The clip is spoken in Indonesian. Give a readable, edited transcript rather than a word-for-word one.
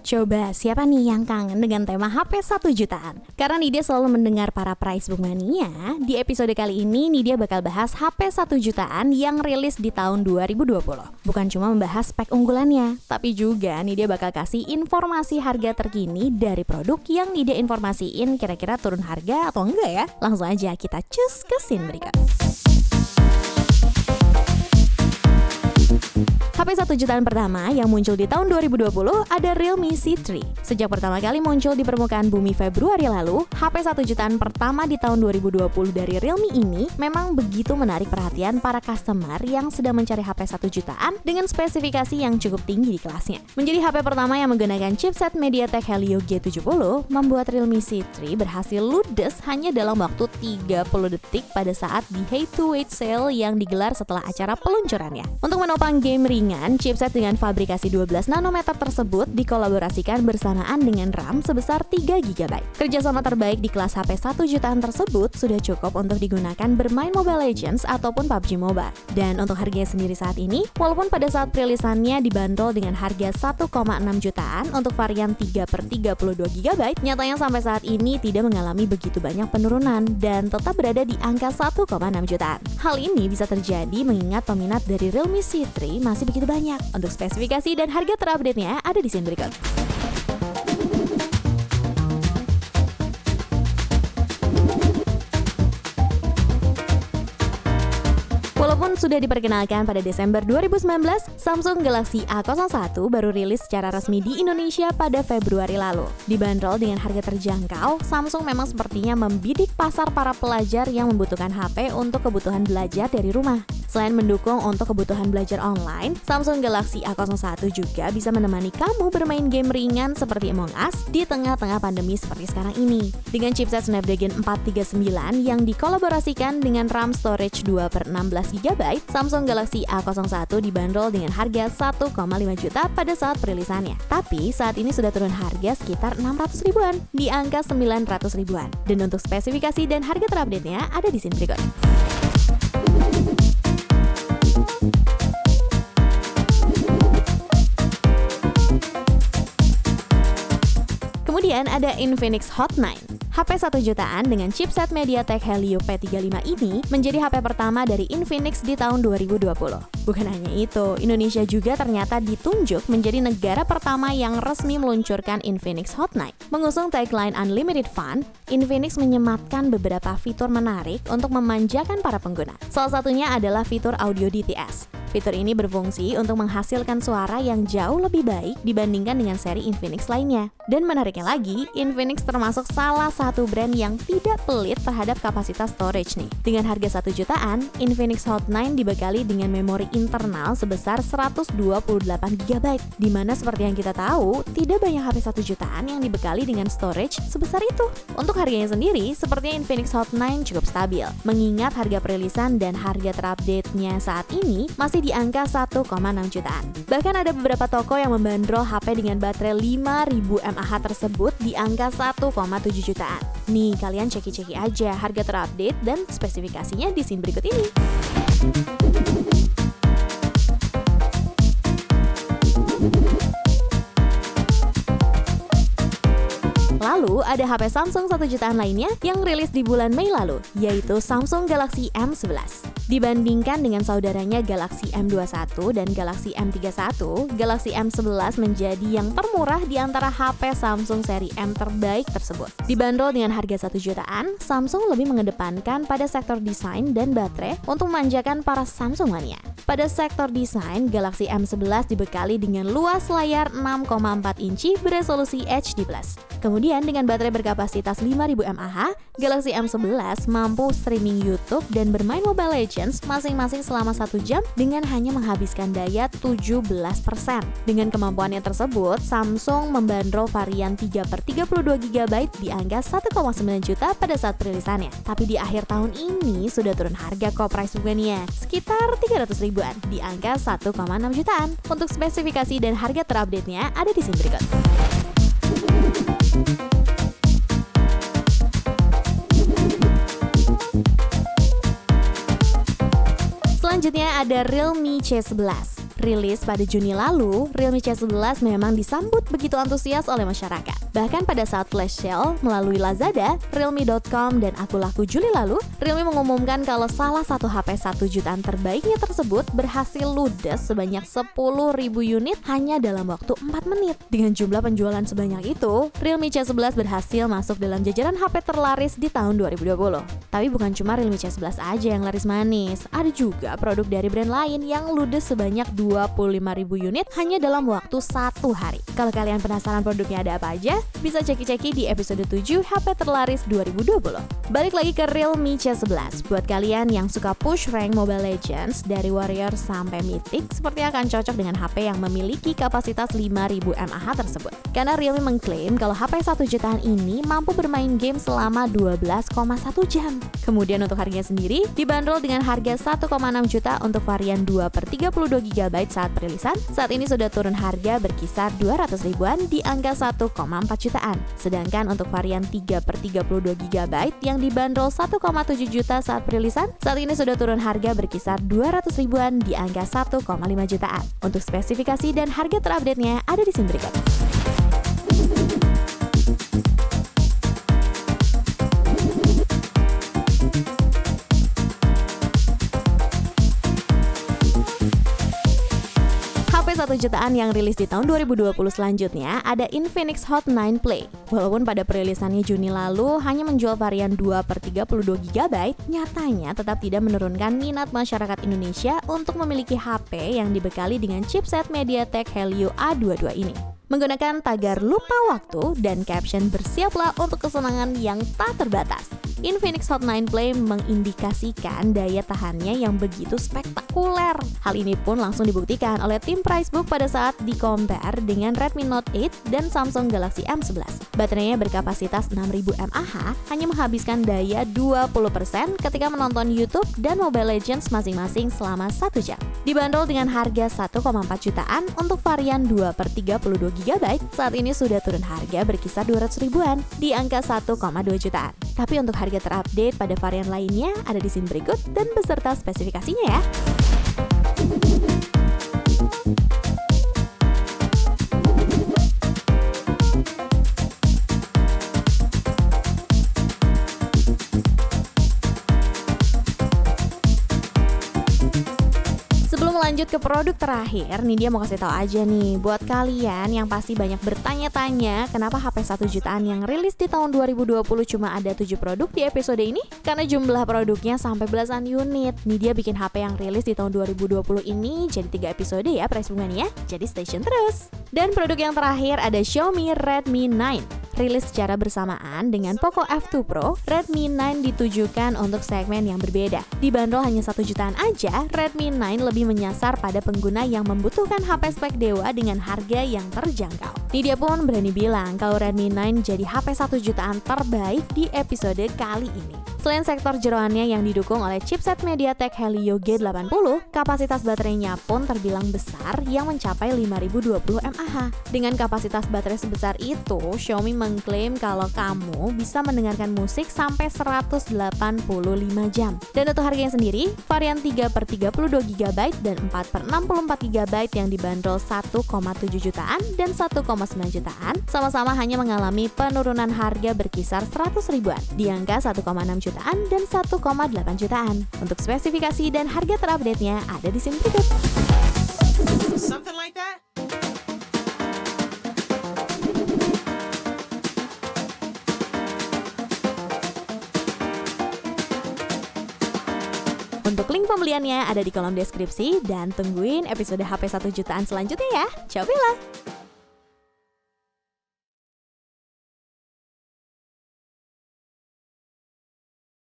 Coba siapa nih yang kangen dengan tema HP 1 jutaan? Karena Nidia selalu mendengar para price book mania, di episode kali ini Nidia bakal bahas HP 1 jutaan yang rilis di tahun 2020. Bukan cuma membahas spek unggulannya, tapi juga Nidia bakal kasih informasi harga terkini dari produk yang Nidia informasiin kira-kira turun harga atau enggak ya. Langsung aja kita cus ke scene berikut. HP 1 jutaan pertama yang muncul di tahun 2020 ada Realme C3. Sejak pertama kali muncul di permukaan bumi Februari lalu, HP 1 jutaan pertama di tahun 2020 dari Realme ini memang begitu menarik perhatian para customer yang sedang mencari HP 1 jutaan dengan spesifikasi yang cukup tinggi di kelasnya. Menjadi HP pertama yang menggunakan chipset MediaTek Helio G70, membuat Realme C3 berhasil ludes hanya dalam waktu 30 detik pada saat di head-to-head sale yang digelar setelah acara peluncurannya. Untuk menopang game ringan, chipset dengan fabrikasi 12 nanometer tersebut dikolaborasikan bersamaan dengan RAM sebesar 3 GB. Kerjasama terbaik di kelas HP 1 jutaan tersebut sudah cukup untuk digunakan bermain Mobile Legends ataupun PUBG Mobile. Dan untuk harganya sendiri saat ini, walaupun pada saat perilisannya dibanderol dengan harga 1,6 jutaan untuk varian 3/32 GB, nyatanya sampai saat ini tidak mengalami begitu banyak penurunan dan tetap berada di angka 1,6 jutaan. Hal ini bisa terjadi mengingat peminat dari Realme C3 masih begitu banyak. Untuk spesifikasi dan harga terupdate-nya ada di scene berikut. Walaupun sudah diperkenalkan pada Desember 2019, Samsung Galaxy A01 baru rilis secara resmi di Indonesia pada Februari lalu. Dibanderol dengan harga terjangkau, Samsung memang sepertinya membidik pasar para pelajar yang membutuhkan HP untuk kebutuhan belajar dari rumah. Selain mendukung untuk kebutuhan belajar online, Samsung Galaxy A01 juga bisa menemani kamu bermain game ringan seperti Among Us di tengah-tengah pandemi seperti sekarang ini. Dengan chipset Snapdragon 439 yang dikolaborasikan dengan RAM storage 2/16 GB, Samsung Galaxy A01 dibanderol dengan harga 1,5 juta pada saat perilisannya. Tapi saat ini sudah turun harga sekitar 600 ribuan, di angka 900 ribuan. Dan untuk spesifikasi dan harga terupdate-nya ada di scene berikut. Kemudian ada Infinix Hot 9. HP 1 jutaan dengan chipset MediaTek Helio P35 ini menjadi HP pertama dari Infinix di tahun 2020. Bukan hanya itu, Indonesia juga ternyata ditunjuk menjadi negara pertama yang resmi meluncurkan Infinix Hot 9. Mengusung tagline Unlimited Fun, Infinix menyematkan beberapa fitur menarik untuk memanjakan para pengguna. Salah satunya adalah fitur audio DTS. Fitur ini berfungsi untuk menghasilkan suara yang jauh lebih baik dibandingkan dengan seri Infinix lainnya. Dan menariknya lagi, Infinix termasuk salah satu brand yang tidak pelit terhadap kapasitas storage nih. Dengan harga 1 jutaan, Infinix Hot 9 dibekali dengan memori internal sebesar 128 GB. Dimana seperti yang kita tahu, tidak banyak HP 1 jutaan yang dibekali dengan storage sebesar itu. Untuk harganya sendiri, sepertinya Infinix Hot 9 cukup stabil. Mengingat harga perilisan dan harga terupdate-nya saat ini masih di angka 1,6 jutaan. Bahkan ada beberapa toko yang membandrol HP dengan baterai 5000 mAh tersebut di angka 1,7 jutaan. Nih, kalian ceki-ceki aja harga terupdate dan spesifikasinya di scene berikut ini. Lalu ada HP Samsung 1 jutaan lainnya yang rilis di bulan Mei lalu, yaitu Samsung Galaxy M11. Dibandingkan dengan saudaranya Galaxy M21 dan Galaxy M31, Galaxy M11 menjadi yang termurah di antara HP Samsung seri M terbaik tersebut. Dibanderol dengan harga 1 jutaan, Samsung lebih mengedepankan pada sektor desain dan baterai untuk memanjakan para Samsung mania. Pada sektor desain, Galaxy M11 dibekali dengan luas layar 6,4 inci beresolusi HD+. Kemudian dengan baterai berkapasitas 5000 mAh, Galaxy M11 mampu streaming YouTube dan bermain Mobile Legends masing-masing selama 1 jam dengan hanya menghabiskan daya 17%. Dengan kemampuannya tersebut, Samsung membandrol varian 3/32 GB di angka 1,9 juta pada saat perilisannya. Tapi di akhir tahun ini sudah turun harga kok price booknya, sekitar 300 ribuan di angka 1,6 jutaan. Untuk spesifikasi dan harga terupdate-nya ada di scene berikut. Selanjutnya ada Realme C11. Rilis pada Juni lalu, Realme C11 memang disambut begitu antusias oleh masyarakat. Bahkan pada saat flash sale melalui Lazada, Realme.com, dan Aku Laku Juli lalu, Realme mengumumkan kalau salah satu HP 1 jutaan terbaiknya tersebut berhasil ludes sebanyak 10.000 unit hanya dalam waktu 4 menit. Dengan jumlah penjualan sebanyak itu, Realme C11 berhasil masuk dalam jajaran HP terlaris di tahun 2020. Tapi bukan cuma Realme C11 aja yang laris manis, ada juga produk dari brand lain yang ludes sebanyak 25.000 unit hanya dalam waktu 1 hari. Kalau kalian penasaran produknya ada apa aja, bisa ceki-ceki di episode 7 HP terlaris 2020. Balik lagi ke Realme C11. Buat kalian yang suka push rank Mobile Legends dari Warrior sampai Mythic, sepertinya akan cocok dengan HP yang memiliki kapasitas 5.000 mAh tersebut. Karena Realme mengklaim kalau HP 1 jutaan ini mampu bermain game selama 12,1 jam. Kemudian untuk harganya sendiri, dibanderol dengan harga 1,6 juta untuk varian 2/32 GB saat perilisan. Saat ini sudah turun harga berkisar 200 ribuan di angka 1,4 jutaan. Sedangkan untuk varian 3/32 GB yang dibanderol 1,7 juta saat perilisan, saat ini sudah turun harga berkisar 200 ribuan di angka 1,5 jutaan. Untuk spesifikasi dan harga terupdate-nya ada di sini berikut. HP 1 jutaan yang rilis di tahun 2020 selanjutnya ada Infinix Hot 9 Play. Walaupun pada perilisannya Juni lalu hanya menjual varian 2/32 GB, nyatanya tetap tidak menurunkan minat masyarakat Indonesia untuk memiliki HP yang dibekali dengan chipset MediaTek Helio A22 ini. Menggunakan tagar lupa waktu dan caption bersiaplah untuk kesenangan yang tak terbatas. Infinix Hot 9 Play mengindikasikan daya tahannya yang begitu spektakuler. Hal ini pun langsung dibuktikan oleh tim Pricebook pada saat di-compare dengan Redmi Note 8 dan Samsung Galaxy M11. Baterainya berkapasitas 6.000 mAh, hanya menghabiskan daya 20% ketika menonton YouTube dan Mobile Legends masing-masing selama 1 jam. Dibanderol dengan harga 1,4 jutaan untuk varian 2/32 GB, saat ini sudah turun harga berkisar 200 ribuan di angka 1,2 jutaan. Tapi untuk harga terupdate pada varian lainnya ada di sini berikut dan beserta spesifikasinya ya. Lanjut ke produk terakhir, nih dia mau kasih tahu aja nih buat kalian yang pasti banyak bertanya-tanya kenapa HP 1 jutaan yang rilis di tahun 2020 cuma ada 7 produk di episode ini? Karena jumlah produknya sampai belasan unit. Nih dia bikin HP yang rilis di tahun 2020 ini jadi 3 episode ya Pricebook Mania, jadi stay tune terus. Dan produk yang terakhir ada Xiaomi Redmi 9. Rilis secara bersamaan dengan Poco F2 Pro, Redmi 9 ditujukan untuk segmen yang berbeda. Dibanderol hanya 1 jutaan aja, Redmi 9 lebih menyasar pada pengguna yang membutuhkan HP spek dewa dengan harga yang terjangkau. Dia pun berani bilang kalau Redmi 9 jadi HP 1 jutaan terbaik di episode kali ini. Selain sektor jeroannya yang didukung oleh chipset MediaTek Helio G80, kapasitas baterainya pun terbilang besar yang mencapai 5.020 mAh. Dengan kapasitas baterai sebesar itu, Xiaomi mengklaim kalau kamu bisa mendengarkan musik sampai 185 jam. Dan untuk harganya sendiri, varian 3/32 GB dan 4/64 GB yang dibanderol 1,7 jutaan dan 1,9 jutaan, sama-sama hanya mengalami penurunan harga berkisar 100 ribuan di angka 1,6 jutaan dan 1,8 jutaan. Untuk spesifikasi dan harga terupdate-nya ada di sini berikut. Something like that? Untuk link pembeliannya ada di kolom deskripsi dan tungguin episode HP 1 jutaan selanjutnya ya. Ciao Bella!